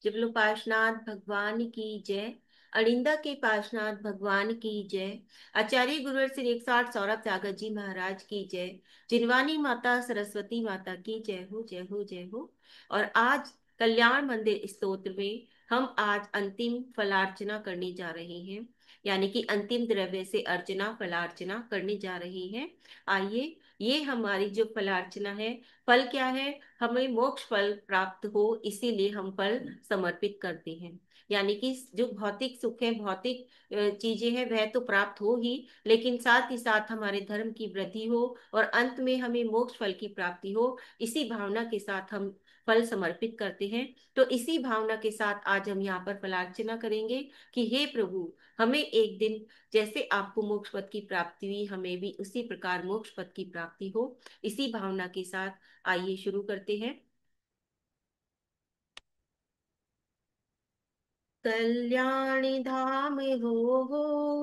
जबलो पार्शनाथ भगवान की जय। अड़िंदा के पार्शनाथ भगवान की जय। आचार्य गुरुवर श्री 108 सौरभ सागर जी महाराज की जय। जिनवानी माता सरस्वती माता की जय हो, जय हो, जय हो। और आज कल्याण मंदिर स्तोत्र में हम आज अंतिम फलार्चना करने जा रहे हैं, यानी कि अंतिम द्रव्य से अर्चना फलार्चना करने जा रहे हैं। आइए, ये हमारी जो फलार्चना है, फल क्या है? हमें मोक्ष फल प्राप्त हो, इसीलिए हम फल समर्पित करते हैं। यानी कि जो भौतिक सुख है, भौतिक चीजें हैं, वह तो प्राप्त हो ही, लेकिन साथ ही साथ हमारे धर्म की वृद्धि हो और अंत में हमें मोक्ष फल की प्राप्ति हो, इसी भावना के साथ हम फल समर्पित करते हैं। तो इसी भावना के साथ आज हम यहाँ पर फलार्चना करेंगे कि हे प्रभु, हमें एक दिन जैसे आपको मोक्ष पद की प्राप्ति हुई, हमें भी उसी प्रकार मोक्ष पद की प्राप्ति हो। इसी भावना के साथ आइए शुरू करते हैं। कल्याणी धाम हो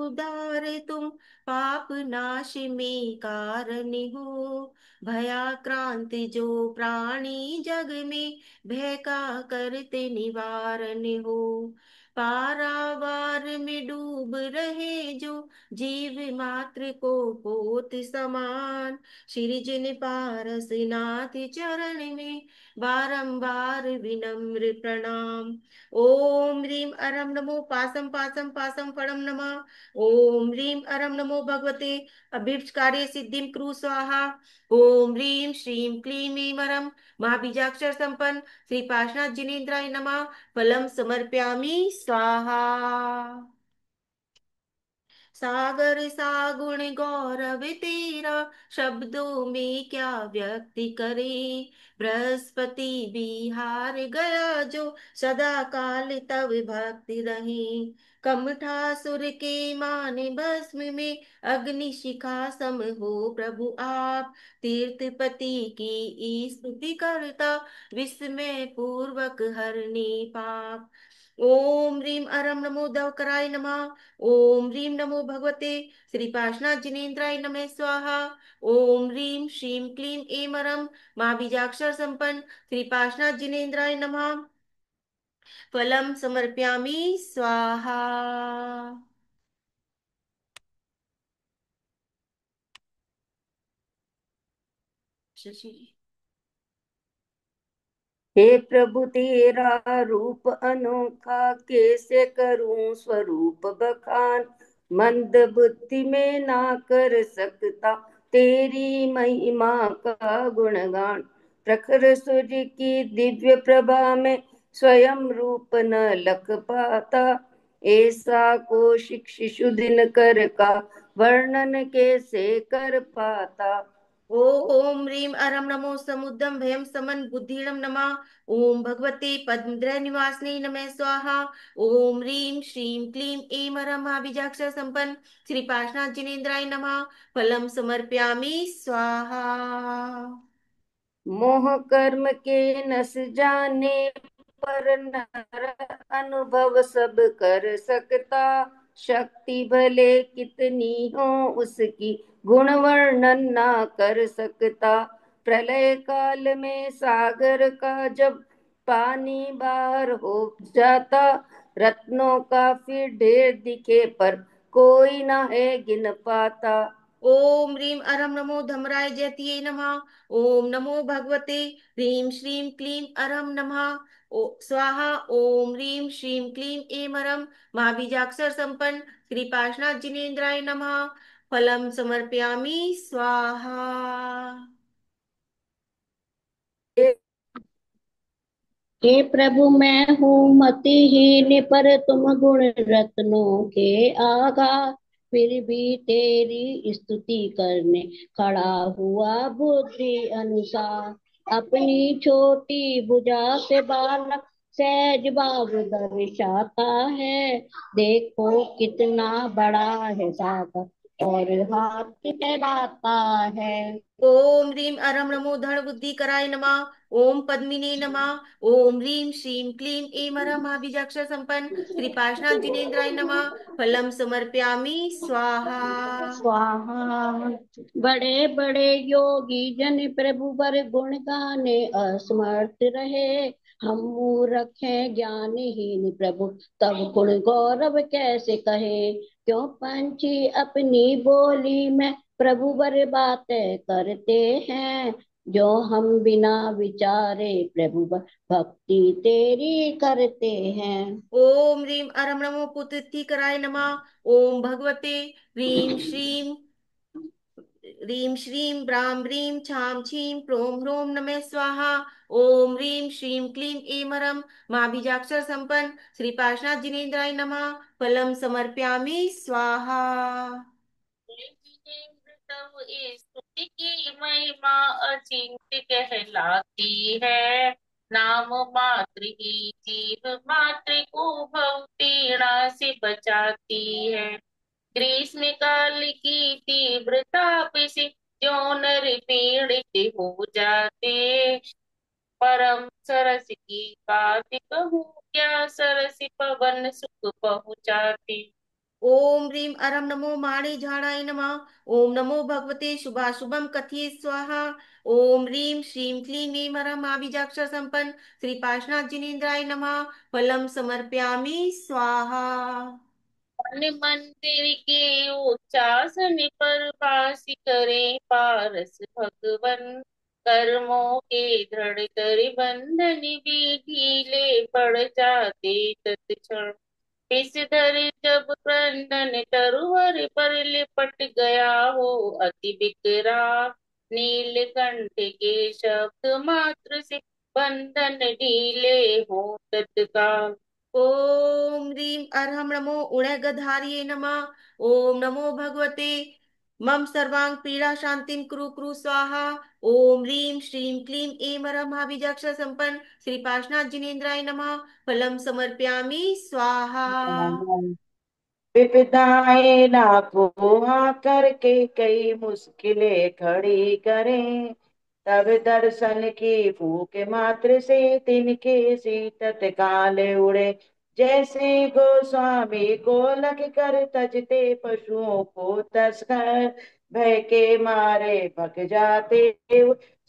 उदार तुम, पाप नाश में कारण हो। भयाक्रांत जो प्राणी जग में, भय का करते निवारण हो। पारावार में डूब रहे जो, जीव मात्र को पोत समान। श्री जिन पारस नाथ चरण में, बारंबार विनम्र प्रणाम। ओम ह्रीम अरम नमो पासम पासम पासम फणम नमः। ओम ह्रीम अरम नमो भगवते अभीष्टकार्य सिद्धिम क्रू स्वाहा। ओम ह्रीम श्रीम क्लीम ऐं अरम महाबीजाक्षर संपन्न श्री पार्श्वनाथ जिनेन्द्राय नमः। फलम समर्पयामि स्वाहा। सागर सागुण गौरव तेरा, शब्दों में क्या व्यक्ति करे। बृहस्पति बिहार गया जो, सदा काल तब भक्ति रहे। कमठासुर के माने भस्म में, अग्नि शिखा सम हो प्रभु आप। तीर्थपति की स्तुति करता, विस्मय पूर्वक हरने पाप। ओम ह्रीम अरम नमो दवकराय नमः। ओम ह्रीम नमो भगवते श्री पार्श्वनाथ जिनेन्द्राय नमः स्वाहा। ओम ह्रीम श्रीम क्लीम ऐं अरम महाबीजाक्षर संपन्न श्री पार्श्वनाथ जिनेन्द्राय नमः। फलम समर्पयामि स्वाहा। शशि जी। हे प्रभु तेरा रूप अनोखा, कैसे करूं स्वरूप बखान। मंद बुद्धि में ना कर सकता, तेरी महिमा का गुणगान। प्रखर सूर्य की दिव्य प्रभा में, स्वयं रूप न लख पाता। ऐसा कौशिक शिशु दिनकर का, वर्णन कैसे कर पाता। ओम ह्रीम अरम नमो समुद्रम भयम समन बुद्धिरम नमः। ओम भगवते पद्मद्र निवासिनी नमः स्वाहा। ओम ह्रीम श्रीम क्लीम ऐं अरम महाबीजाक्षर संपन्न श्री पार्श्वनाथ जिनेन्द्राय नमः। फलम समर्पयामि स्वाहा। मोह कर्म के नस जाने पर, नर अनुभव सब कर सकता। शक्ति भले कितनी हो उसकी, गुण वर्णन ना कर सकता। प्रलय काल में सागर का जब, पानी बाहर हो जाता। रत्नों का फिर ढेर दिखे पर, कोई ना है गिन पाता। ओम ह्रीम अरम नमो धमराय जयतिये नमः। ओम नमो भगवते ह्रीम श्रीम क्लीम अरम नमः। ओ स्वाहा। ओम ह्रीम श्रीम क्लीम ऐं अरम महाबीजाक्षर संपन्न श्री पार्श्वनाथ जिनेन्द्राय नमः। फलम समर्पयामि स्वाहा। हे प्रभु मैं हूँ मतिहीन, पर तुम गुण रत्नों के आगा। फिर भी तेरी स्तुति करने खड़ा हुआ बुद्धि अनुसार। अपनी छोटी भुजा से बालक सहज भाव दर्शाता है। देखो कितना बड़ा है सागर, और हाथ फैलाता है। ओम ह्रीम अरम नमो धड़ बुद्धि कराय नमः। ओम पद्मिनी नमः। ओम ह्रीम श्रीम क्लीम ऐम अरम महाबीजाक्षर संपन्न श्री पार्श्वनाथ जिनेन्द्राय नमः। फलम समर्पयामि स्वाहा। स्वाहा। बड़े बड़े योगी जन प्रभु बर गुण गाने असमर्थ रहे, हम मूर्ख हैं ज्ञानहीन प्रभु तब गुण गौरव कैसे कहे। क्यों पंछी अपनी बोली में प्रभु बर बातें करते हैं, जो हम बिना विचारे प्रभु बर भक्ति तेरी करते हैं। ओम ह्रीम अरम नमो पुत्री कराय नमः। ओम भगवते ह्रीम श्रीम ह्रीम श्रीम ब्राम ह्रीम छाम छीम प्रोम ह्रोम नमः स्वाहा। ओम ह्रीम श्रीम क्लीम ऐमरम माँ बीजाक्षर संपन्न श्री पार्श्वनाथ जिनेन्द्राय नमः। फलम समर्पयामि स्वाहा। तब इस स्तुति की महिमा अचिंत्य कहलाती है। नाम मात्र ही जीव मात्र को भव पीड़ा से बचाती है। ग्रीष्म काल की तीव्र ताप से जो नर पीड़ित हो जाते, परम सरस की बात कहूँ क्या, सरस पवन सुख पहुँचाते। ओम ह्रीम अरम नमो माणे झाड़ाय नमः। ओम नमो भगवते शुभाशुभम कथिये स्वाहा। ओम ह्रीम श्रीम क्लीम ऐम अरम आभिजाक्षर संपन्न श्री पार्श्वनाथ जिनेन्द्राय नमः। फलम समर्पयामि स्वाहा। मन मंदिर के उच्चासन पर वास करे पारस भगवन, कर्मों के दृढ़ कर बंधन भी ढीले पड़ जाते तत्क्षण। विषधर जब क्रंदन तरुवर पर लिपट गया हो अति विकराल, नीलकंठ के शब्द मात्र से बंधन ढीले हो तत्काल। ओम ह्रीम अरहम नमो उणगधारिये नमः। ओम नमो भगवते मम सर्वांग पीड़ा शांतिम कुरु कुरु स्वाहा। ओम ह्रीम श्रीम क्लीम ऐम अरम महाबीजाक्षर संपन्न श्री पार्श्वनाथ जिनेन्द्राय नमः। फलम समर्पयामि स्वाहा। विपदाएं लाखों आकर के कई मुश्किलें खड़ी करें, तब दर्शन की फूक मात्र से तिनके सी तत्काल उड़े। जैसे गोस्वामी को लग कर तजते पशुओं को तस्कर, भय के मारे भग जाते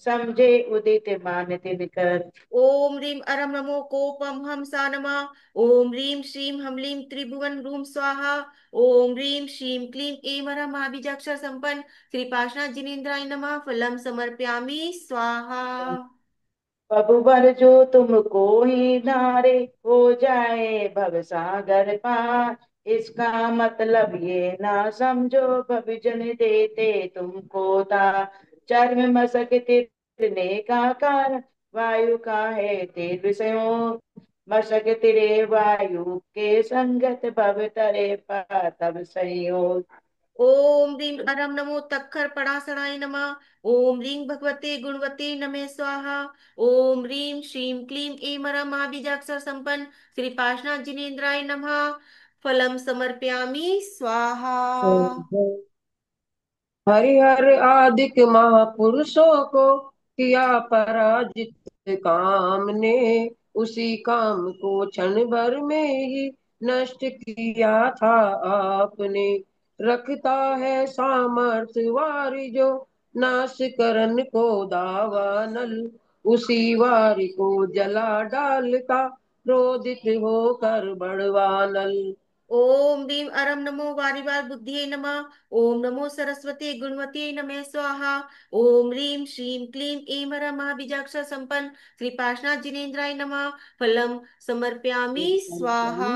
समझे उदित मान तिनकर। ओम ह्रीम अरम नमो कोपम हम सा नमः। ओम ह्रीम श्रीम हमलीम त्रिभुवन रूम स्वाहा। ओम ह्रीम श्रीम क्लीम ऐम अरम महाबीजाक्षर संपन्न श्री पार्श्वनाथ जिनेन्द्राय नमः। फलम समर्पयामि स्वाहा। प्रभुवर जो तुमको ही नारे हो जाए भवसागर पार, इसका मतलब ये ना समझो भविजन देते तुमको था। चर्म मसक तिरने का कारण वायु का है तेर विषयों, मशक तिरे वायु के संगत भव तरे पा तब संयोग। ओम ह्रीम अरम नमो तक्खर पराशराय नमः। ओम ह्रीं भगवते गुणवते नमः स्वाहा। ओम ह्रीं श्रीं क्लीं ऐं अरं महाबीजाक्षर संपन्न श्री पार्श्वनाथ जिनेन्द्राय नमः। फलम समर्पयामि स्वाहा। हरिहर आदिक महापुरुषों को किया पराजित काम ने, उसी काम को क्षण भर में ही नष्ट किया था आपने। रखता है सामर्थ्य वारी जो नाश करन को दावानल, उसी वारी को जला डालता क्रोधित होकर बड़वानल। ओम ह्रीं अरं नमो वारिवार बुद्धिये नमः। ओम नमो सरस्वती गुणवती नमः स्वाहा। ओम ह्रीं श्रीं क्लीं ऐं अरं महाबीजाक्षर संपन्न श्री पार्श्वनाथ जिनेन्द्राय नमः। फलम समर्पयामि स्वाहा।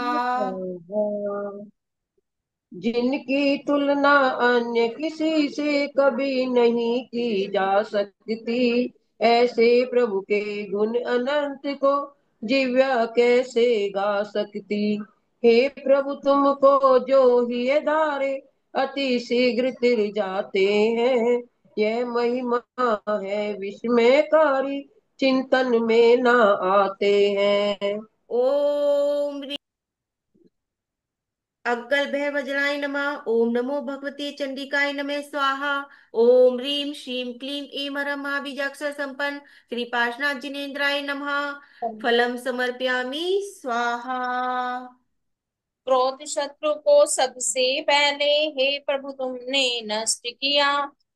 जिनकी तुलना अन्य किसी से कभी नहीं की जा सकती, ऐसे प्रभु के गुण अनंत को जिव्या कैसे गा सकती। हे प्रभु तुमको जो ही धारे अति शीघ्र तिर जाते हैं, यह महिमा है विस्मयकारी चिंतन में ना आते हैं। ओम अक्कल भय वज्राय नमः। ओम नमो भगवते चंडिकाय नमः स्वाहा। ओम ह्रीं श्रीं क्लीं ऐं हरं महाबीजाक्षर संपन्न श्री पार्श्वनाथ जिनेन्द्राय नमः। फलम समर्पयामि स्वाहा। क्रोध शत्रु को सबसे पहले हे प्रभु तुमने नष्ट किया।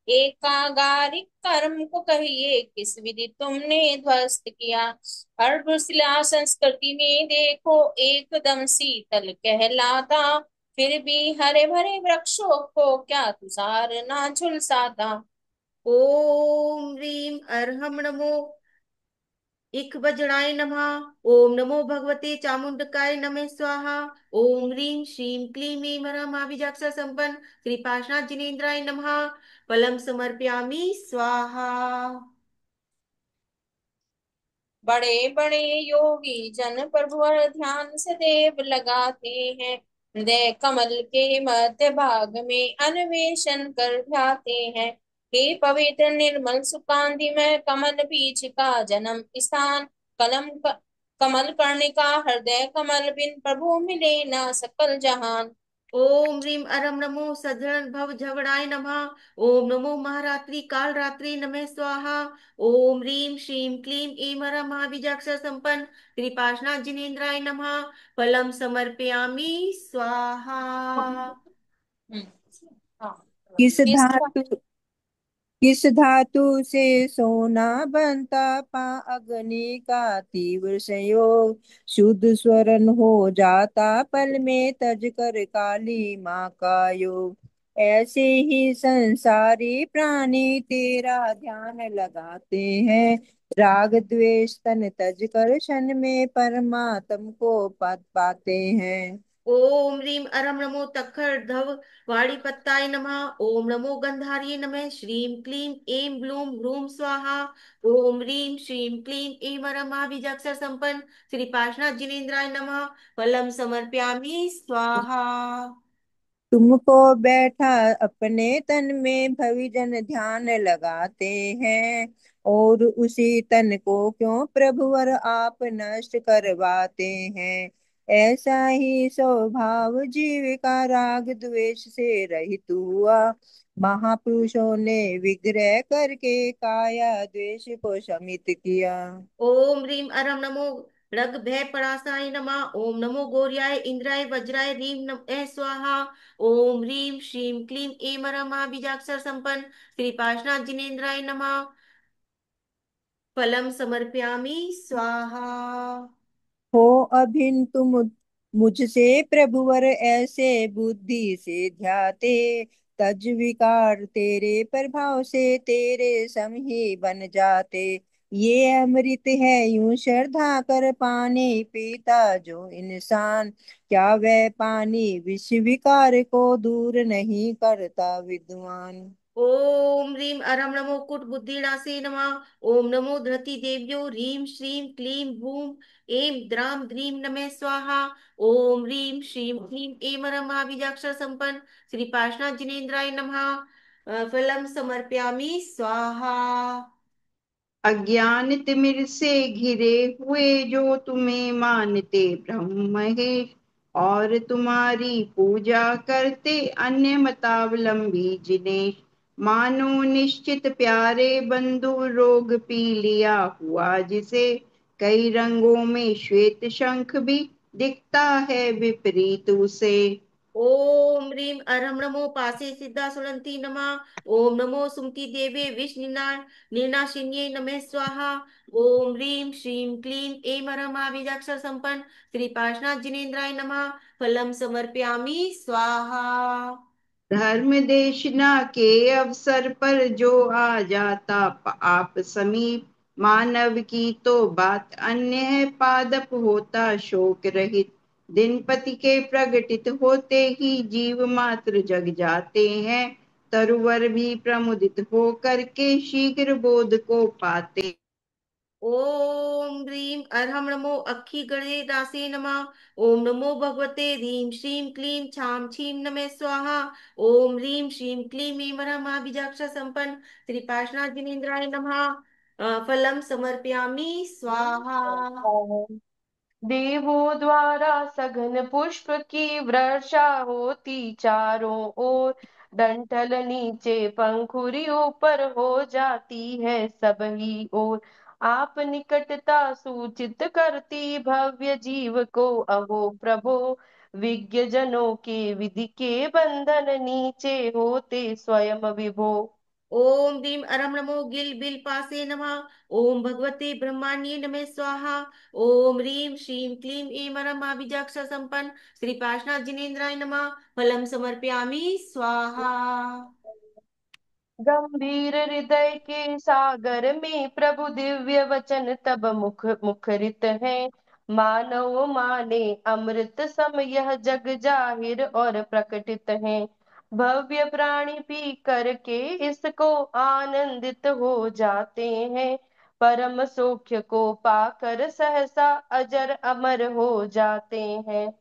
एकागारिक कर्म को कहिए किस विधि तुमने ध्वस्त किया। अर्धशिला संस्कृति में देखो एकदम शीतल कहलाता। फिर भी हरे भरे वृक्षों को क्या तुषार ना झुलसाता। ओम ह्रीं अर्हं नमो इक वज्राय नमः। ओम नमो भगवते चामुंडकाय नमः स्वाहा। ओम ह्रीं श्रीं क्लीं ऐं हरं महाबीजाक्षर संपन्न श्री पार्श्वनाथ जिनेन्द्राय नमः। फलम समर्पयामि स्वाहा। बड़े बड़े योगी जन प्रभु और ध्यान से देव लगाते हैं। हृदय कमल के मध्य भाग में अन्वेषण कर ध्याते हैं। हे पवित्र निर्मल सुकांति में कमल बीज का जन्म स्थान। कमल कर्णिका हृदय कमल बिन प्रभु मिले ना सकल जहान। ओम ह्रीं अरम नमो सज्जन भव झगड़ाय नमः। ओम नमो महारात्रि काल रात्रि नमः स्वाहा। ओम ह्रीं श्रीं क्लीं ऐं हरं महाबीजाक्षर संपन्न श्री पार्श्वनाथ जिनेन्द्राय नमः। फलम समर्पयामि स्वाहा। हम्म, हाँ। किस इस धातु किस धातु से सोना बनता पा अग्नि का तीव्र संयोग शुद्ध स्वरण हो जाता पल में तज कर काली माँ का योग। ऐसे ही संसारी प्राणी तेरा ध्यान लगाते हैं राग द्वेष तन तज कर क्षण में परमात्म को पाते हैं। ओम ह्रीं अरम नमो तखर धव वाणी पत्ताय नमः। ओम नमो गंधार्य नमः। श्रीं क्लीं ऐं ब्लूं ह्रूं स्वाहा। ओम ह्रीं श्रीं क्लीं ऐं हरं महाबीजाक्षर संपन्न श्री पार्श्वनाथ जिनेन्द्राय नमः। फलम समर्पयामि स्वाहा। तुमको बैठा अपने तन में भविजन ध्यान लगाते हैं और उसी तन को क्यों प्रभुवर आप नष्ट करवाते हैं। ऐसा ही स्वभाव जीव का राग द्वेष से रहित हुआ महापुरुषों ने विग्रह करके काया द्वेष को शमित किया। ओम ह्रीं अरम नमो रग भय परासाय नमः। ओम नमो गौर्याय इंद्राय वज्राय ह्रीं नमः स्वाहा। ओम ह्रीं श्रीं क्लीं ऐं हरं महाबीजाक्षर संपन्न श्री पार्श्वनाथ जिनेन्द्राय नमः। फलम समर्पयामि स्वाहा। हो अभिन तुम मुझसे प्रभुवर ऐसे बुद्धि से ध्याते तज विकार तेरे प्रभाव से तेरे सम ही बन जाते। ये अमृत है यूं श्रद्धा कर पानी पीता जो इंसान क्या वह पानी विष विकार को दूर नहीं करता विद्वान। ओम ह्रीं अरं नमो कुट बुद्धिनाशे नमः। ओम नमो धृति देव्यो ह्रीं श्रीं क्लीं हूं ऐं द्रां द्रीं नमः स्वाहा। ओम ह्रीं श्रीं क्लीं ऐं हरं महाबीजाक्षर संपन्न श्री पार्श्वनाथ जिनेन्द्राय नमः। फलम समर्पयामि स्वाहा। अज्ञान तिमिर से घिरे हुए जो तुम्हें मानते ब्रह्म है और तुम्हारी पूजा करते अन्य मतावलंबी जिन्हें मानो निश्चित प्यारे बंधु रोग पी लिया हुआ जिसे कई रंगों में श्वेत शंख भी दिखता है विपरीत उसे। ओम ह्रीं अरहं नमो पासे सिद्धा सुनंती नमः। ओम नमो सुमति देवे विष निर्नाशिन्ये नमः स्वाहा। ओम ह्रीं श्रीं क्लीं ऐं हरं महाबीजाक्षर संपन्न श्री पार्श्वनाथ जिनेन्द्राय नमः। फलम समर्पयामि स्वाहा। धर्म देशना के अवसर पर जो आ जाता आप समीप मानव की तो बात अन्य है पादप होता शोक रहित दिनपति के प्रगटित होते ही जीव मात्र जग जाते हैं तरुवर भी प्रमुदित हो करके शीघ्र बोध को पाते। ओम ह्रीं अरहं नमो अक्षि गणे दासे नमः। ओम नमो भगवते ह्रीं श्रीं क्लीं छाम छीं नमः स्वाहा। ओम ह्रीं श्रीं क्लीं ऐं हरं महाबीजाक्षर संपन्न श्री पार्श्वनाथ जिनेन्द्राय नमः। फलम समर्पयामि स्वाहा। देवों द्वारा सघन पुष्प की वर्षा होती चारों ओर। डंठल नीचे पंखुड़ी ऊपर हो जाती है सब ही ओर। आप निकटता सूचित करती भव्य जीव को अहो प्रभो। विज्ञ जनों के विधि के बंधन नीचे होते स्वयं विभो। ओम भीम अरम नमो गिल बिल पासे नमः। ओम भगवते ब्रह्माण्ये नमः स्वाहा। ओम ह्रीं श्रीं क्लीं ऐं अरम अभिजाक्ष संपन्न श्री पार्श्वनाथ जिनेन्द्राय नमः। फलम समर्पयामि स्वाहा। गंभीर हृदय के सागर में प्रभु दिव्य वचन तब मुखरित है। मानव माने अमृत सम यह जग जाहिर और प्रकटित है। भव्य प्राणी पी करके इसको आनंदित हो जाते हैं। परम सौख्य को पाकर सहसा अजर अमर हो जाते हैं।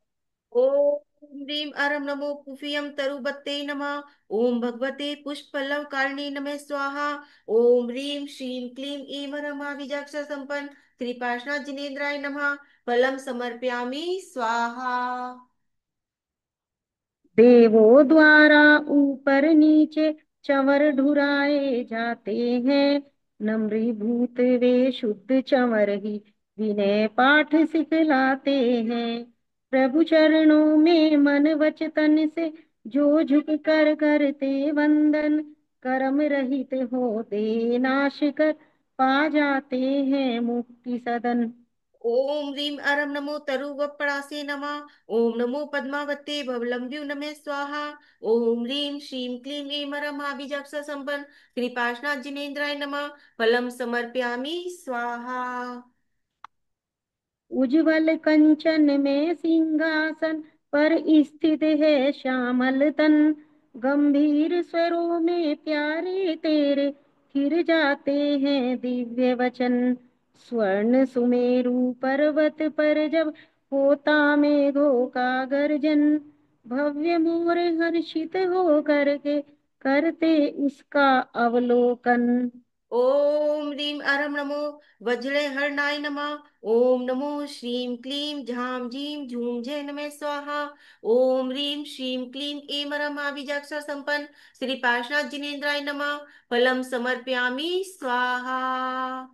ओम ह्रीं अरम नमो कुफियम तरुबत्ते नमः। ओम भगवते पुष्पल्लव कारिणे नमः स्वाहा। ओम ह्रीं श्रीं क्लीं ऐं अरम अभिजाक्ष संपन्न श्री पार्श्वनाथ जिनेन्द्राय नमः। फलम समर्पयामि स्वाहा। देवों द्वारा ऊपर नीचे चंवर ढुराए जाते हैं। नम्रीभूत वे शुद्ध चंवर ही विनय पाठ सिखलाते हैं। प्रभु चरणों में मन वच तन से जो झुक कर करते वंदन। कर्म रहित होते नाश कर पा जाते हैं मुक्ति सदन। ओम ह्रीं अरम नमो तरुवप्पड़ासे नमः। ओम नमो पद्मावते भवलंब्यु नमः स्वाहा। ओम ह्रीं श्रीं क्लीं ऐं अरम अभिजाक्ष संपन्न श्री पार्श्वनाथ जिनेन्द्राय नमः। फलम समर्पयामि स्वाहा। उज्ज्वल कंचन में सिंहासन पर स्थित है श्यामल तन। गंभीर स्वरों में प्यारे तेरे फिर जाते हैं दिव्य वचन। स्वर्ण सुमेरु पर्वत पर जब होता मेघों का गर्जन। भव्य मोर हर्षित हो करके करते उसका अवलोकन। ओम ह्रीं अरम नमो वज्रे हरणाय नमः। ओम नमो श्रीं क्लीं झाम झीं झूम जय नमः स्वाहा। ओम ह्रीं श्रीं क्लीं ऐं अरम अभिजाक्ष संपन्न श्री पार्श्वनाथ जिनेन्द्राय नमः। फलम समर्पयामि स्वाहा।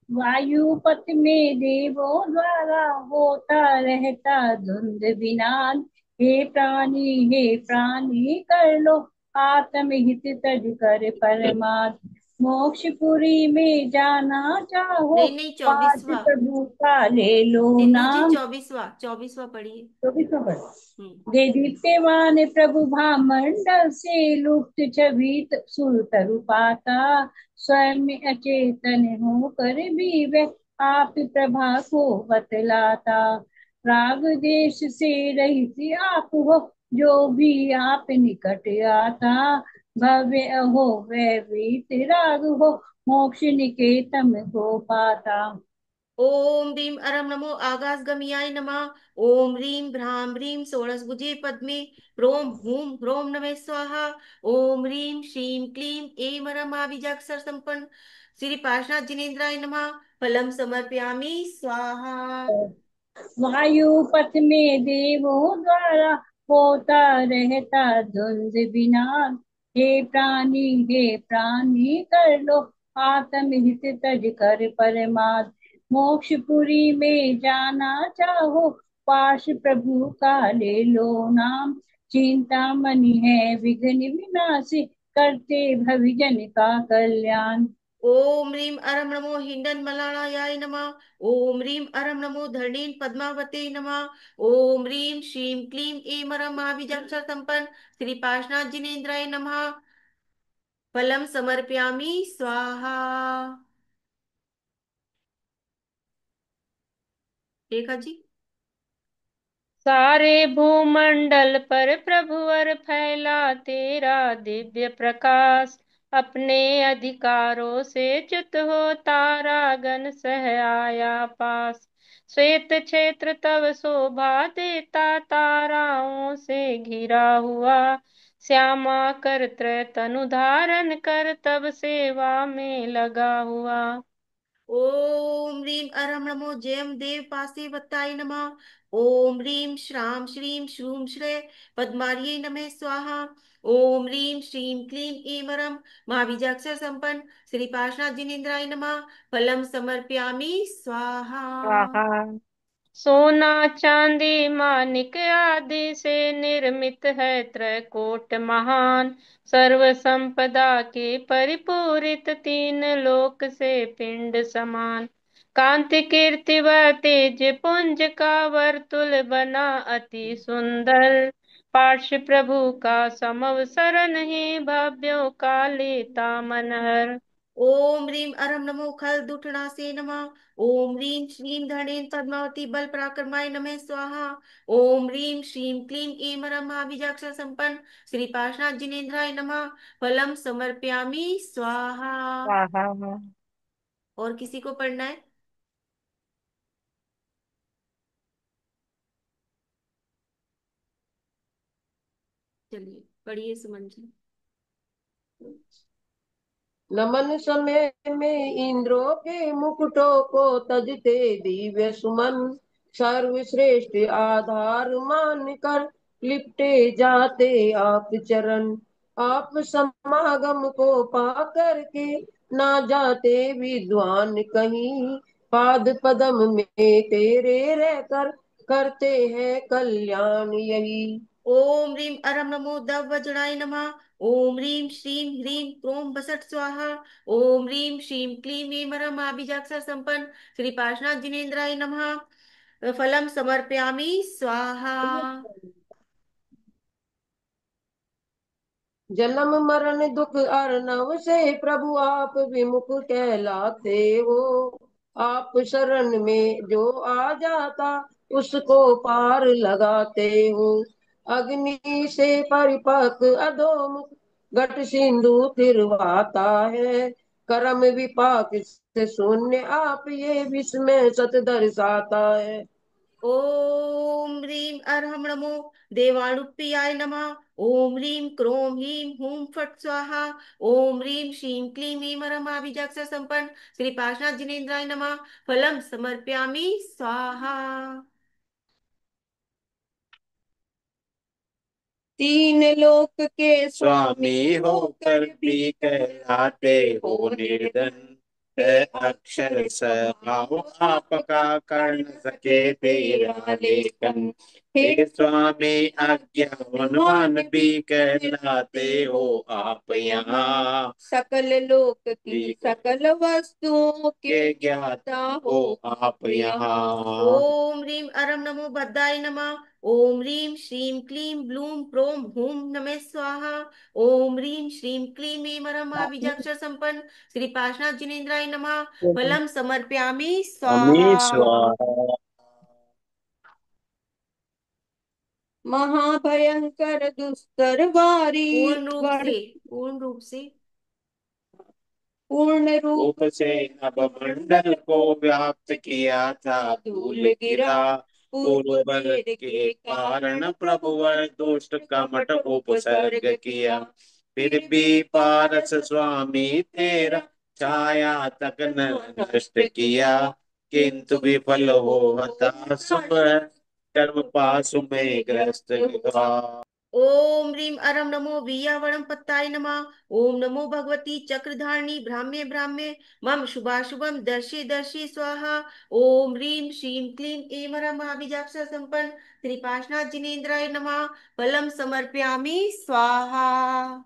वायुपथ में देवों द्वारा होता रहता धुंध विनाद। हे प्राणी कर लो आत्महित तज कर परमाद। मोक्षपुरी में जाना चाहो नहीं नहीं, पास 24वां। प्रभु का ले लो सिंधु जी नाम। 24वां पढ़िए। तो भी तो बस। हम्म। दे दीप्यमान प्रभु भामंडल से लुप्त छवि सुर तरु पाता। स्वयं अचेतन हो कर भी वह आप प्रभा को बतलाता। राग देश से रहित आप हो जो भी आप निकट आता। भव्य हो वह वीत हो मोक्ष निकेतन को पाता। ओम ह्रीं अरम नमो आकाशगमयाय नमः। ओम ह्रीं भ्रां ह्रीं षोडशभुजे पद्मे ह्रों हूं ह्रों नमः स्वाहा। ओम ह्रीं श्रीं क्लीं ऐं अरम अभिजाक्षर संपन्न श्री पार्श्वनाथ जिनेन्द्राय नमः। फलम समर्पयामि स्वाहा। वायुपथ में देवों द्वारा होता रहता द्वंद विनाश। हे प्राणी कर लो आत्महित तज कर परमाद। मोक्षपुरी में जाना चाहो पाश प्रभु का ले लो नाम। चिंता मणि है विघ्न विनाशी करते भविजन का कल्याण। ओम ह्रीं अरम नमो हिंडन मलाळाय नमः। ओम ह्रीं अरम नमो धरणीन पद्मावते नमः। ओम ह्रीं श्रीं क्लीं ऐं अरम अभिजाक्षर संपन्न श्री पार्श्वनाथ जिनेन्द्राय नमः। फलम समर्पयामि स्वाहा। रेखा जी। सारे भूमंडल पर प्रभुवर फैला तेरा दिव्य प्रकाश। अपने अधिकारों से च्युत हो तारा गण सह आया पास। श्वेत क्षेत्र तब शोभा देता ताराओं से घिरा हुआ। श्यामा कर त्रय तनु धारण कर तब सेवा में लगा हुआ। ओम ह्रीम अरहम नमो जयम देव पासे वत्ताय नमः। ओम ह्रीम श्राम श्रीम श्रूम श्रे पद्मार्ये नमः स्वाहा। ओम ह्रीम श्रीम क्लीम ईमरम महाबीजाक्षर संपन्न श्री पार्श्वनाथ जिनेन्द्राय नमः। फलम समर्पयामि स्वाहा। स्वाहा। सोना चांदी मानिक आदि से निर्मित है त्रैकोट महान। सर्व संपदा के परिपूरित तीन लोक से पिंड समान। कांति कीर्ति व तेज पुंज का वर्तुल बना अति सुंदर। पार्श्व प्रभु का समवसर नहीं भव्यों का लेता मनहर। ओम ह्रीम अरहम नमो खल दुठनासे नमः। ओम ह्रीम श्रीम धरणेन पद्मावती बल पराक्रमाय नमः स्वाहा। ओम ह्रीम श्रीम क्लीम ऐमरम महाबीजाक्षर संपन्न श्री पार्श्वनाथ जिनेन्द्राय नमः। फलम समर्पयामि स्वाहा। स्वाहा। और किसी को पढ़ना है? चलिए पढ़िए सुमन जी। नमन समय में इंद्रों के मुकुटों को तजते दिव्य सुमन। सर्वश्रेष्ठ आधार मान कर लिपटे जाते आप चरण। आप समागम को पा करके ना जाते विद्वान कहीं। पाद पदम में तेरे रहकर करते हैं कल्याण यही। ओम ह्रीम अरहम नमो दव वज्राय नमः। ओम ह्रीम श्रीम ह्रीम क्रोम बसट स्वाहा। ओम ह्रीम श्रीम क्लीम ऐमरम महाबीजाक्षर संपन्न श्री पार्श्वनाथ जिनेन्द्राय नमः। फलम समर्पयामि स्वाहा। जन्म मरण दुख अर्णव से प्रभु आप विमुख कहलाते हो। आप शरण में जो आ जाता उसको पार लगाते हो। अग्नि से परिपक्व अधोमुख घट सिंधु तिरवाता है। कर्म विपाक से शून्य आप ये विस्मय सत दर्शाता है। ओम ह्रीम अरहम नमो देवाणुप्रियाय नमः। ओम ह्रीम क्रोम ह्रीम हूम फट स्वाहा। ओम ह्रीम श्रीम क्लीम ईमरम अभिजाक्षर संपन्न श्री पार्श्वनाथ जिनेन्द्राय नमः। फलम समर्पयामि स्वाहा। तीन लोक के स्वामी होकर भी कहलाते हो निर्धन। है अक्षर स्वभाव आपका कर न सके तेरा लेखन। हे स्वामी अज्ञानवान भी कहलाते हो आप यहाँ। सकल लोक की सकल वस्तुओं के ज्ञाता हो आप यहाँ। ओम ह्रीम अरम नमो भद्राय नमः। ओम ह्रीम श्रीम क्लीम ब्लूम प्रोम हुम नमः स्वाहा। ओम ह्रीम श्रीम क्लीम ऐमरम अभिजाक्षर संपन्न श्री पार्श्वनाथ जिनेन्द्राय नमः। फलम समर्पयामि स्वाहा। महाभयंकर दुस्तर वारी पूर्ण रूप से पूर्ण रूप से पूर्ण रूप से नभमंडल को व्याप्त किया था धूल गिरा। पूर्व वेद के कारण प्रभुवर दुष्ट कमट उपसर्ग किया। फिर भी पारस स्वामी तेरा छाया तक न नष्ट किया। किंतु विफल हो हताश वह कर्म पाशु में ग्रस्त हुआ। ओम ह्रीम अरम नमो वीयावरम पत्ताय नमः। ओम नमो भगवती चक्रधारिणी ब्राह्म्ये ब्राह्म्ये मम शुभाशुभम दर्शे दर्शे स्वाहा। ओम ह्रीम श्रीम क्लीम ऐमरम महाबीजाक्षर संपन्न श्री पार्श्वनाथ जिनेन्द्राय नमः। फलम समर्पयामि स्वाहा।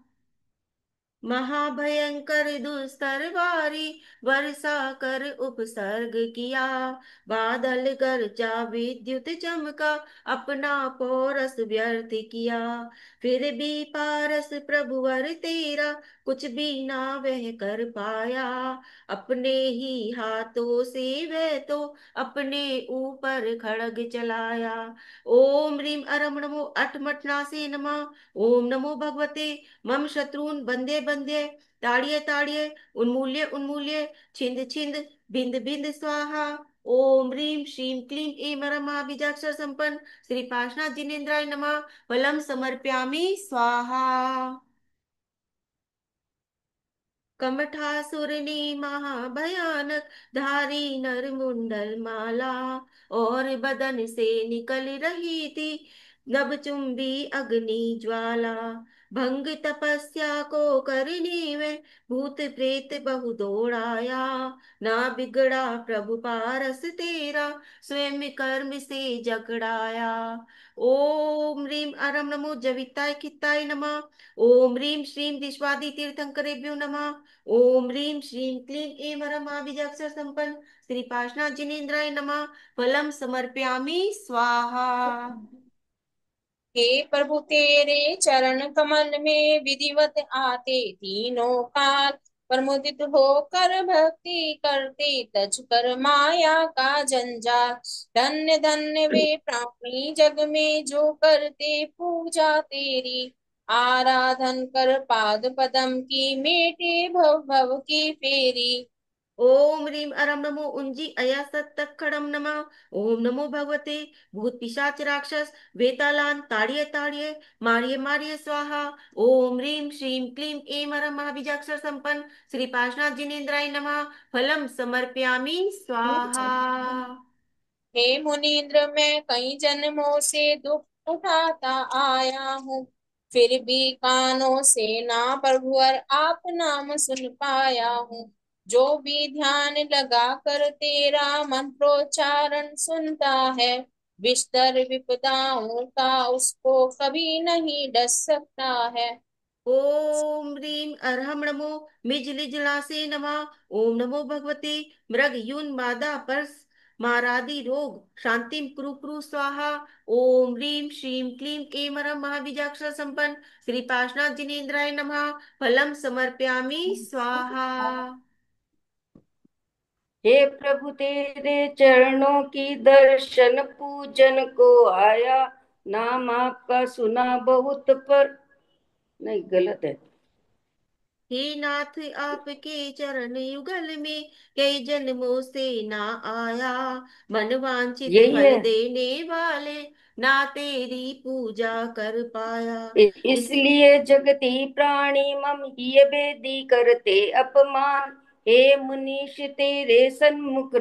महाभयंकर दुस्तर वारी वर्षा कर उपसर्ग किया। बादल गरजा विद्युत चमका अपना पौरस व्यर्थ किया। फिर भी पारस प्रभुवर तेरा कुछ भी ना वह कर पाया। अपने ही हाथों से वह तो अपने ऊपर खड़ग चलाया। ओम ह्रीम अरम नमो अठमठनासे नमः। ओम नमो भगवते मम शत्रुन बंदे बंदे ताड़िये ताड़िये उन्मूल्य उन्मूल्य छिंद छिंद बिंद बिंद स्वाहा। ओम ह्रीं श्रीं क्लीं ऐं महाबीजाक्षर संपन्न श्री पार्श्वनाथ जिनेन्द्राय नमः। फलम समर्पयामि स्वाहा। कमठासुरनी महाभयानक धारी नर मुंडल माला, और बदन से निकल रही थी नभचुंबी अग्नि ज्वाला। भंग तपस्या को करने में भूत प्रेत बहु दौड़ाया, ना बिगड़ा प्रभु पारस तेरा स्वयं कर्म से जगड़ाया। ओम ह्रीं अरम नमो जविताय खिताय नमः। ओम ह्रीं श्रीं दिश्वादि तीर्थंकरेभ्यो नमः। ओम ह्रीं श्रीं क्लीं ऐं महाबीजाक्षर संपन्न श्री पार्श्वनाथ जिनेन्द्राय नमः। फलम समर्पयामि स्वाहा। हे प्रभु तेरे चरण कमल में विधिवत आते तीनों काल, प्रमुदित होकर भक्ति करते तज कर माया का जंजाल। धन्य धन्य वे प्राणी जग में जो करते पूजा तेरी, आराधन कर पाद पदम की मेटे भव भव की फेरी। ओम ह्रीं अरम नमो उंजी अया सत्तखड़म नमः। ओम नमो भगवते भूत पिशाच राक्षस वेतालान ताड़िये ताड़िये मारिये मारिये स्वाहा। ओम ह्रीं श्रीं क्लीं ऐं महाबीजाक्षर संपन्न श्री पार्श्वनाथ जिनेन्द्राय नमः। फलम समर्पयामि स्वाहा। हे मुनीन्द्र, मैं कई जन्मों से दुख उठाता आया हूँ, फिर भी कानों से ना प्रभुवर आप नाम सुन पाया हूँ। जो भी ध्यान लगा कर तेरा मंत्रोच्चारण सुनता है, विस्तर विपदाओं का उसको कभी नहीं डस सकता है। ओम ह्रीं अर्हम नमो मिजलिजलासे नमः। ओम नमो भगवते मृग यून मादा पर्स मारादि रोग शांतिम कुरु कुरु स्वाहा। ओम ह्रीं श्रीं क्लीं ऐं महाबीजाक्षर संपन्न श्री पार्श्वनाथ जिनेन्द्राय नमः। फलम समर्पयामि स्वाहा। हे प्रभु तेरे चरणों की दर्शन पूजन को आया, नाम आपका सुना बहुत पर नहीं, गलत है। हे नाथ आपके चरण युगल में कई जन्मों से ना आया, मन वांछित यही फल है। देने वाले ना तेरी पूजा कर पाया। इस इसलिए जगती प्राणी मम ही बेदी करते अपमान, हे मुनीश तेरे सन्मुख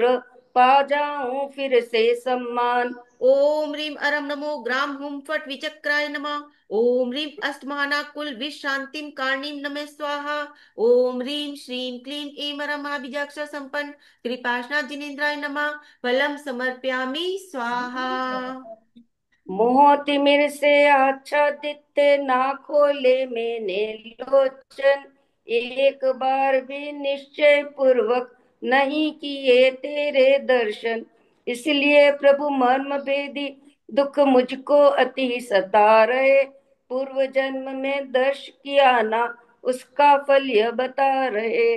पा जाऊं फिर से सम्मान। ओम ह्रीं अरम नमो ग्राम हुम फट विचक्राय नमः। ओम ह्रीं अष्टमहाना कुल विष शांतिम कारणीम नमः स्वाहा। ओम ह्रीं श्रीं क्लीं ऐं महाबीजाक्षर संपन्न श्री पार्श्वनाथ जिनेन्द्राय नमः। फलम समर्पयामि स्वाहा। मोहतिमिर से आच्छादित ना खोले मैंने लोचन, एक बार भी निश्चय पूर्वक नहीं किए तेरे दर्शन। इसलिए प्रभु मर्म भेदी दुख मुझको अति सता रहे, पूर्व जन्म में दर्श किया ना उसका फल यह बता रहे।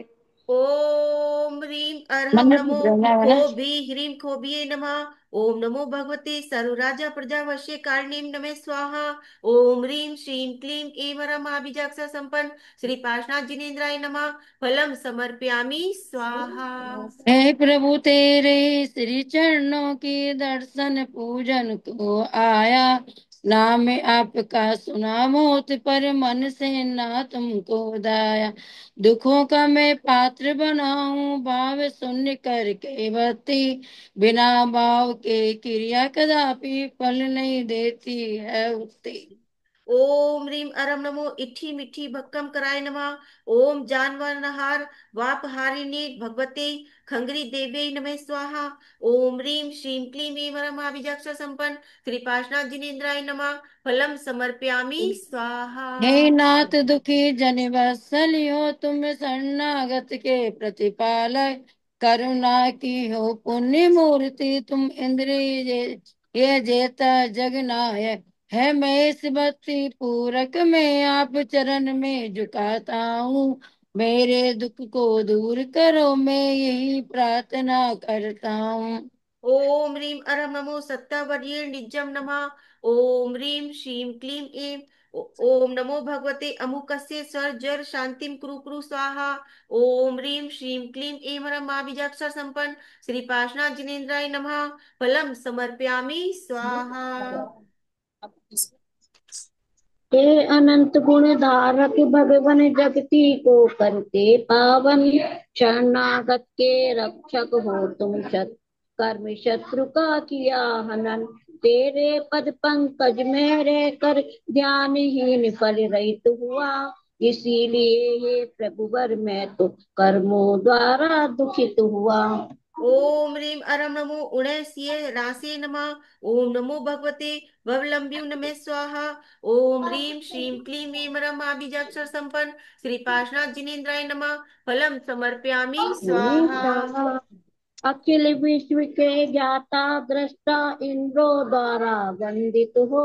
ओम ह्रीं अर्हम मतलब नमो वृंदावन। खोभी ह्रीं खोभिये नमः। ओम नमो भगवते सर्वराजा प्रजावश्य कारणीम नमः स्वाहा। ओम ह्रीं श्रीं क्लीं ऐं महाबीजाक्षर संपन्न श्री पार्श्वनाथ जिनेन्द्राय नमः। फलम समर्पयामि स्वाहा। हे प्रभु तेरे श्री चरणों की दर्शन पूजन को आया, नाम आपका सुना मोत पर मन से ना तुमको दाया। दुखों का मैं पात्र बनाऊं भाव शून्य करके भक्ति, बिना भाव के क्रिया कदापि फल नहीं देती है उक्ति। ओम ह्रीं अरम नमो इठी मिठी भक्कम कराय नमः। ओम जानवरनहार वाप हारिणी भगवते खंगरी देव्यै नमः स्वाहा। ओम ह्रीं श्रीं क्लीं ऐं महाबीजाक्षर संपन्न श्री पार्श्वनाथ जिनेन्द्राय नमः। फलम समर्पयामि स्वाहा। हे नाथ दुखी जन वत्सलियो तुम शरणागत के प्रतिपालक, करुणा की हो पुण्य मूर्ति तुम इंद्रिय ये जेता जगनायक है। मैं इस भक्ति पूरक में आप चरण में झुकाता हूँ, मेरे दुख को दूर करो मैं यही प्रार्थना करता हूँ। ओम ह्रीं अरम नमो सत्तावर्ये निजम नमः। ओम ह्रीं श्रीं क्लीं ऐं ओम नमो भगवते अमुकस्य सर जर शांतिम कुरु कुरु स्वाहा। ओम ह्रीं श्रीं क्लीं ऐं ह्रम मा बीजाक्षर संपन्न श्री पार्श्वनाथ जिनेन्द्राय नमः। फलम समर्पयामि स्वाहा। हे अनंत गुण धारक भगवन जगती को करते पावन, शरणागत के रक्षक हो तुम सत, कर्म शत्रु का किया हनन। तेरे पद पंकज में रहकर ध्यानहीन फल रहित हुआ, इसीलिए हे प्रभुवर मैं तो कर्मों द्वारा दुखित हुआ। ओम ह्रीं अरम नमो उणैस्ये रासे नमः। ओम नमो भगवते भवलंब्यु नमः स्वाहा। ओम ह्रीं श्रीं क्लीं ऐं ह्रम मा बीजाक्षर संपन्न श्री पार्श्वनाथ जिनेन्द्राय नमः। फलम समर्पयामि स्वाहा। अखिल विश्व के ज्ञाता दृष्टा इंद्रो द्वारा वंदित हो,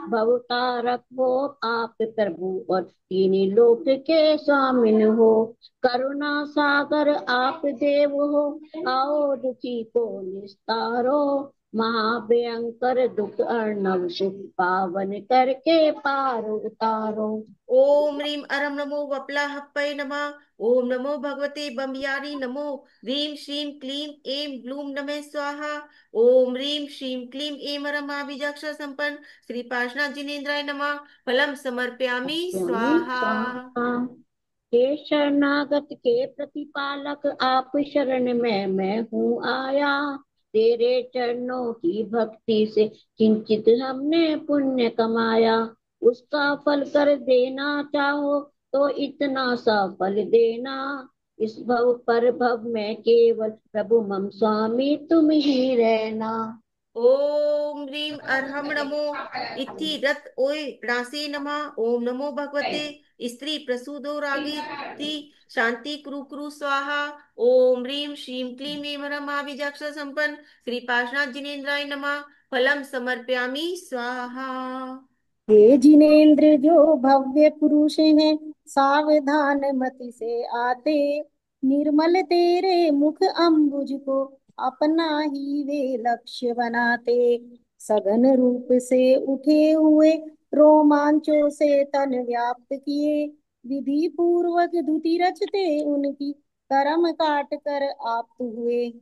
भवतारक हो आप प्रभु और तीन लोक के स्वामिन हो। करुणा सागर आप देव हो, आओ दुखी को निस्तारो, महाभयंकर दुख अर्णव को पावन करके पार उतारो। ओम ह्रीं अरम नमो वप्लाहप्पय नमः। ओम नमो भगवते बम्बियारी नमो। ह्रीं श्रीं क्लीं ऐं ब्लूम नमः स्वाहा। ओम ह्रीं श्रीं क्लीं ऐं ह्रम मा बीजाक्षर संपन्न श्री पार्श्वनाथ जिनेन्द्राय नमः। फलम समर्पयामि स्वाहा। हे शरणागत के प्रतिपालक आप शरण में मैं हूँ आया, तेरे चरणों की भक्ति से किंचित हमने पुण्य कमाया, उसका फल कर देना चाहो तो इतना सा फल देना। इस भव पर भव में केवल प्रभु मम स्वामी तुम ही रहना। ओम ह्रीं अर्हम नमो इति रत ओय रासे नमः। ओम नमो भगवते स्त्री प्रसूदो रागेति शांति कुरु कुरु स्वाहा। ओम ह्रीं श्रीं क्लीं ऐं ह्रम मा बीजाक्षर संपन्न श्री पार्श्वनाथ जिनेन्द्राय नमः। फलम समर्पयामि स्वाहा। हे जिनेन्द्र जो भव्य पुरुष हैं, सावधान मति से आते, निर्मल तेरे मुख अम्बुज को अपना ही वे लक्ष्य बनाते। सघन रूप से उठे हुए रोमांचों से तन व्याप्त किए, विधि पूर्वक धुति रचते उनकी कर्म काट कर आप हुए।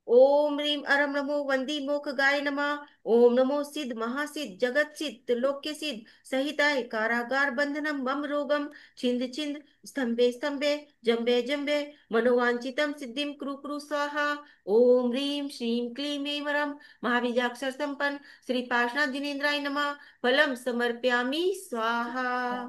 ओम ह्रीं अरम नमो वंदी मोख गाय नमः। ओम नमो सिद्ध महासिद्ध जगत सिद्ध त्रिलोक्य सिद्ध सहिताय कारागार बंधनम मम रोगम छिंद छिंद स्तंभे स्तंभे जम्बे जम्बे मनोवांचितम सिद्धिम कुरु कुरु स्वाहा। ओम ह्रीं श्रीं क्लीं ऐं ह्रम महाबीजाक्षर संपन्न श्री पार्श्वनाथ जिनेन्द्राय नमः। फलम समर्पयामि स्वाहा।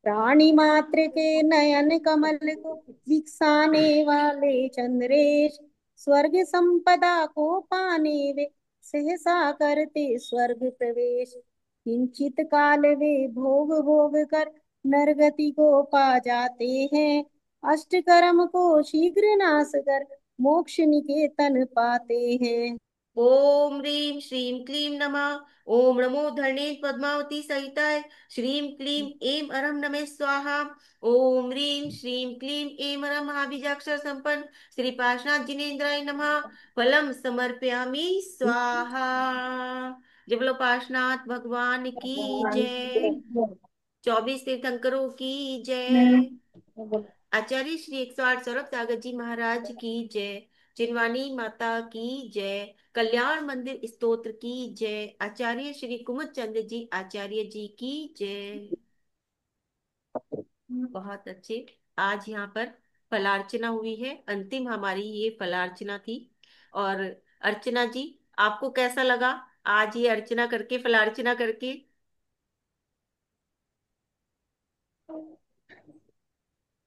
प्राणी मात्र के नयन कमल को विकसाने वाले चंद्रेश, स्वर्ग संपदा को पाने वे सहसा करते स्वर्ग प्रवेश। किंचित काल वे भोग भोग कर नरगति को पा जाते हैं, अष्ट कर्म को शीघ्र नाश कर मोक्ष निकेतन पाते हैं। ओम ह्रीं श्रीं क्लीं नमः। ओम नमो धरणे पद्मावती सहिताय श्रीं क्लीं ऐं ह्रम नमः स्वाहा। ओम ह्रीं श्रीं क्लीं ऐं ह्रम महाबीजाक्षर संपन्न श्री पार्श्वनाथ जिनेन्द्राय नमः। फलम समर्पयामि स्वाहा। जय बोलो पार्श्वनाथ भगवान की जय। 24 तीर्थंकरों की जय। आचार्य श्री 108 सौरभ सागर जी महाराज की जय। चिनवानी माता की जय। कल्याण मंदिर स्तोत्र की जय। आचार्य श्री कुमुद चंद्र जी आचार्य जी की जय। बहुत अच्छे। आज यहाँ पर फलार्चना हुई है, अंतिम हमारी ये फलार्चना थी। और अर्चना जी, आपको कैसा लगा आज ये अर्चना करके, फलार्चना करके?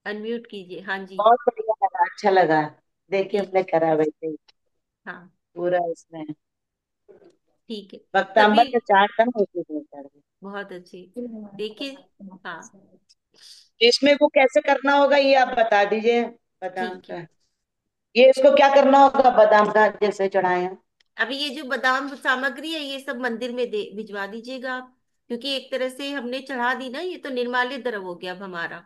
अनम्यूट कीजिए। हाँ जी। बहुत बढ़िया लगा, अच्छा लगा। देखिए ठीक। हमने करा वैसे ही हाँ पूरा इसमें ठीक है। वक्तांबर सभी के 4 टन होते थे। बहुत अच्छे। देखिए। हाँ इसमें वो कैसे करना होगा ये आप बता दीजिए। बादाम ठीक है। का ये इसको क्या करना होगा, बादाम का जैसे चढ़ाए हैं। अभी ये जो बादाम सामग्री है ये सब मंदिर में दे भिजवा दीजिएगा आप, क्योंकि एक तरह से हमने चढ़ा दी ना, ये तो निर्माल्य द्रव हो गया अब हमारा।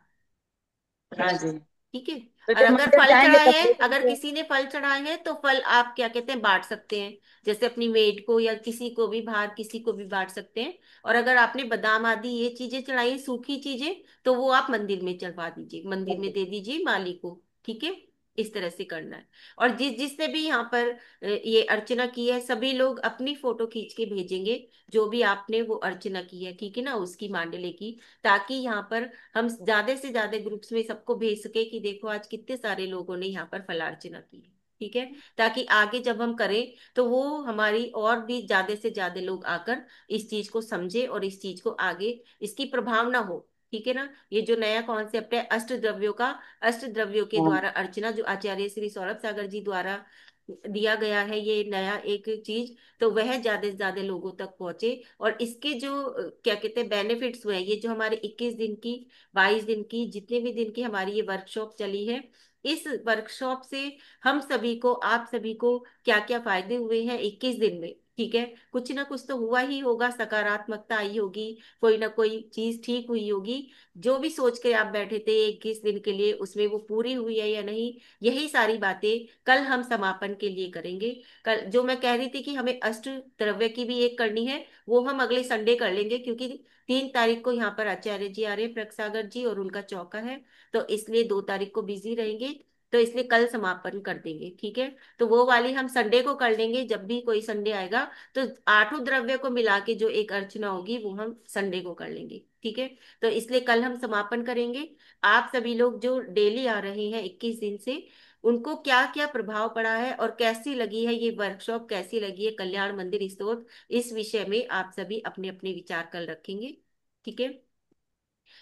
हाँ जी। ठीक है। तो और जब अगर मंदिर फल जाएंगे चढ़ाए तब हैं, अगर देखेंगे। किसी ने फल चढ़ाए हैं तो फल आप क्या कहते हैं बांट सकते हैं, जैसे अपनी मेड को या किसी को भी बाहर किसी को भी बांट सकते हैं। और अगर आपने बादाम आदि ये चीजें चढ़ाई सूखी चीजें, तो वो आप मंदिर में चढ़वा दीजिए, मंदिर में दे दीजिए माली को। ठीक है, इस तरह से करना है। और जिसने भी यहाँ पर ये अर्चना की है, सभी लोग अपनी फोटो खींच के भेजेंगे, जो भी आपने वो अर्चना की है, ठीक है ना, उसकी मांडले की, ताकि यहाँ पर हम ज्यादा से ज्यादा ग्रुप्स में सबको भेज सके कि देखो आज कितने सारे लोगों ने यहाँ पर फलार्चना की है। ठीक है, ताकि आगे जब हम करें तो वो हमारी और भी ज्यादा से ज्यादा लोग आकर इस चीज को समझे और इस चीज को आगे इसकी प्रभावना हो। ठीक है ना, ये जो नया कॉन्सेप्ट है अष्ट द्रव्यों का, अष्ट द्रव्यों के हाँ, द्वारा अर्चना जो आचार्य श्री सौरभ सागर जी द्वारा दिया गया है, ये नया एक चीज, तो वह ज्यादा से ज्यादा लोगों तक पहुंचे। और इसके जो क्या कहते हैं बेनिफिट्स हुए हैं, ये जो हमारे 21 दिन की 22 दिन की जितने भी दिन की हमारी ये वर्कशॉप चली है, इस वर्कशॉप से हम सभी को, आप सभी को क्या क्या फायदे हुए हैं 21 दिन में। ठीक है, कुछ ना कुछ तो हुआ ही होगा, सकारात्मकता आई होगी, कोई ना कोई चीज ठीक हुई होगी। जो भी सोच के आप बैठे थे 21 दिन के लिए, उसमें वो पूरी हुई है या नहीं, यही सारी बातें कल हम समापन के लिए करेंगे। कल जो मैं कह रही थी कि हमें अष्ट द्रव्य की भी एक करनी है, वो हम अगले संडे कर लेंगे, क्योंकि 3 तारीख को यहाँ पर आचार्य जी आ रहे हैं, प्रग सागर जी, और उनका चौका है, तो इसलिए 2 तारीख को बिजी रहेंगे, तो इसलिए कल समापन कर देंगे। ठीक है, तो वो वाली हम संडे को कर लेंगे, जब भी कोई संडे आएगा तो 8 द्रव्य को मिला के जो एक अर्चना होगी वो हम संडे को कर लेंगे। ठीक है, तो इसलिए कल हम समापन करेंगे। आप सभी लोग जो डेली आ रहे हैं 21 दिन से, उनको क्या क्या प्रभाव पड़ा है और कैसी लगी है ये वर्कशॉप, कैसी लगी है कल्याण मंदिर स्टोर, इस विषय में आप सभी अपने अपने विचार कल रखेंगे। ठीक है,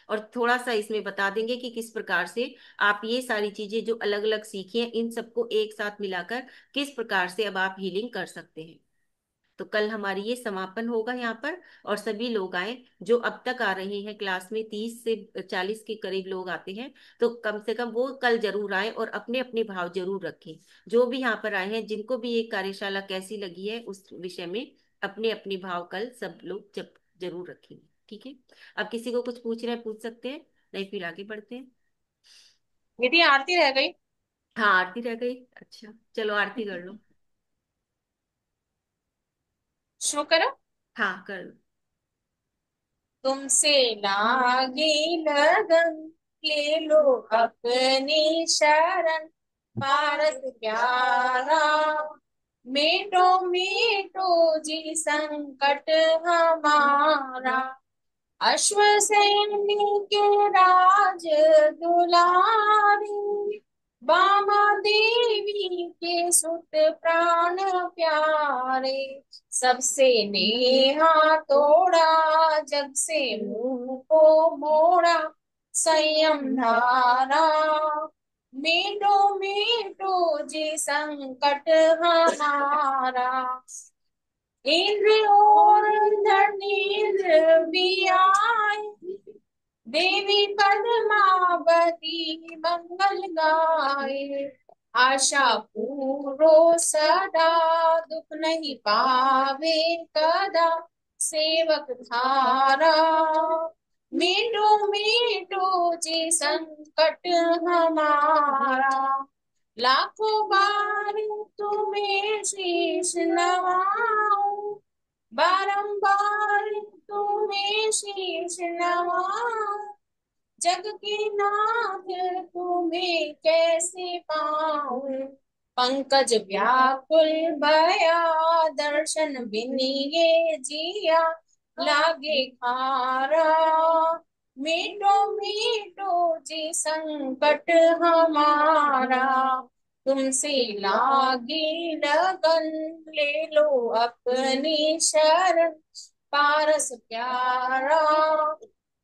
और थोड़ा सा इसमें बता देंगे कि किस प्रकार से आप ये सारी चीजें जो अलग अलग सीखी हैं, इन सबको एक साथ मिलाकर किस प्रकार से अब आप हीलिंग कर सकते हैं। तो कल हमारी ये समापन होगा यहाँ पर। और सभी लोग आए जो अब तक आ रहे हैं, क्लास में 30 से 40 के करीब लोग आते हैं, तो कम से कम वो कल जरूर आए और अपने अपने भाव जरूर रखें। जो भी यहाँ पर आए हैं, जिनको भी ये कार्यशाला कैसी लगी है उस विषय में अपने अपने भाव कल सब लोग जब जरूर रखेंगे। ठीक है, अब किसी को कुछ पूछ रहे हैं पूछ सकते हैं, नहीं फिर आगे बढ़ते हैं। दीदी आरती रह गई। हाँ आरती रह गई, अच्छा चलो आरती कर लो। शुरू करो। हाँ कर लो। तुमसे लागे लगन, ले लो अपनी शरण, पारस प्यारा, मेटो मेटो जी संकट हमारा, अश्वसैनी के राज दुलारी, बामा देवी के सुत प्राण प्यारे, सबसे नेहा तोड़ा, जग से मुंह को मोड़ा, संयम धारा, मेटो मेटो जी संकट हमारा, इंद्र और धनेन्द्र भी आए, देवी पद्मावती मंगल गाए, आशा पूरो सदा, दुख नहीं पावे कदा, सेवक थारा, मीठो मीठो जी संकट हमारा, लाखों बार तुम्हें शीश नवाऊं, बारंबार तुम्हें शीश नवाऊं, जग के नाथ तुम्हें कैसे पाऊं, पंकज व्याकुल भया, दर्शन बिन ये जिया लागे खारा, मीठो मीठो जी संकट हमारा, तुमसे लागी लगन, ले लो अपनी शरण, पारस प्यारा,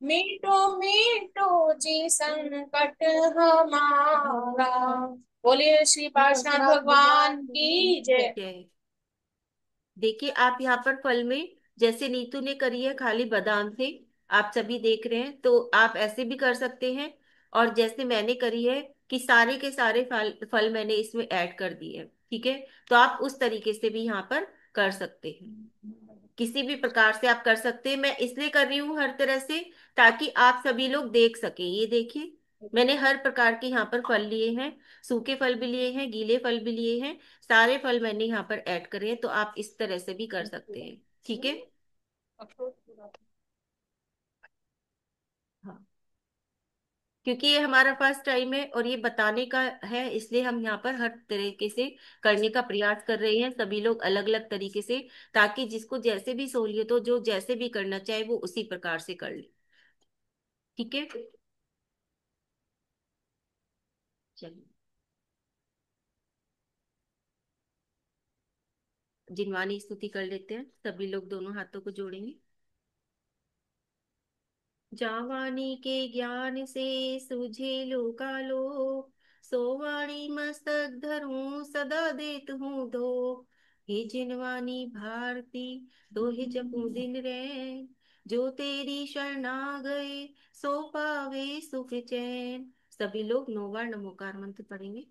मीठो मीठो जी संकट हमारा। बोलिए श्री पार्श्वनाथ भगवान की जय। जय। देखिए आप यहाँ पर फल में, जैसे नीतू ने करी है खाली बादाम से, आप सभी देख रहे हैं, तो आप ऐसे भी कर सकते हैं। और जैसे मैंने करी है कि सारे के सारे फल फल मैंने इसमें ऐड कर दिए हैं। ठीक है, तो आप उस तरीके से भी यहाँ पर कर सकते हैं, किसी भी प्रकार से आप कर सकते हैं। मैं इसलिए कर रही हूँ हर तरह से, ताकि आप सभी लोग देख सके, ये देखिए, मैंने हर प्रकार के यहाँ पर फल लिए हैं, सूखे फल भी लिए हैं, गीले फल भी लिए हैं, सारे फल मैंने यहाँ पर ऐड करे हैं, तो आप इस तरह से भी कर सकते हैं। ठीक है। हाँ, क्योंकि ये हमारा फर्स्ट टाइम है और ये बताने का है, इसलिए हम यहाँ पर हर तरीके से करने का प्रयास कर रहे हैं, सभी लोग अलग अलग तरीके से, ताकि जिसको जैसे भी सहूलियत हो, जो जैसे भी करना चाहे वो उसी प्रकार से कर ले। ठीक है। चलिए, जिनवानी स्तुति कर लेते हैं, सभी लोग दोनों हाथों को जोड़ेंगे। जावानी के ज्ञान से सूझे लोकालो, सोवाणी मस्तक धरूं सदा देत हूँ दो। हे जिनवानी भारती, तो हे जपू दिन रैन, जो तेरी शरणा गए सो पावे सुख चैन। सभी लोग 9 बार नमोकार मंत्र पढ़ेंगे।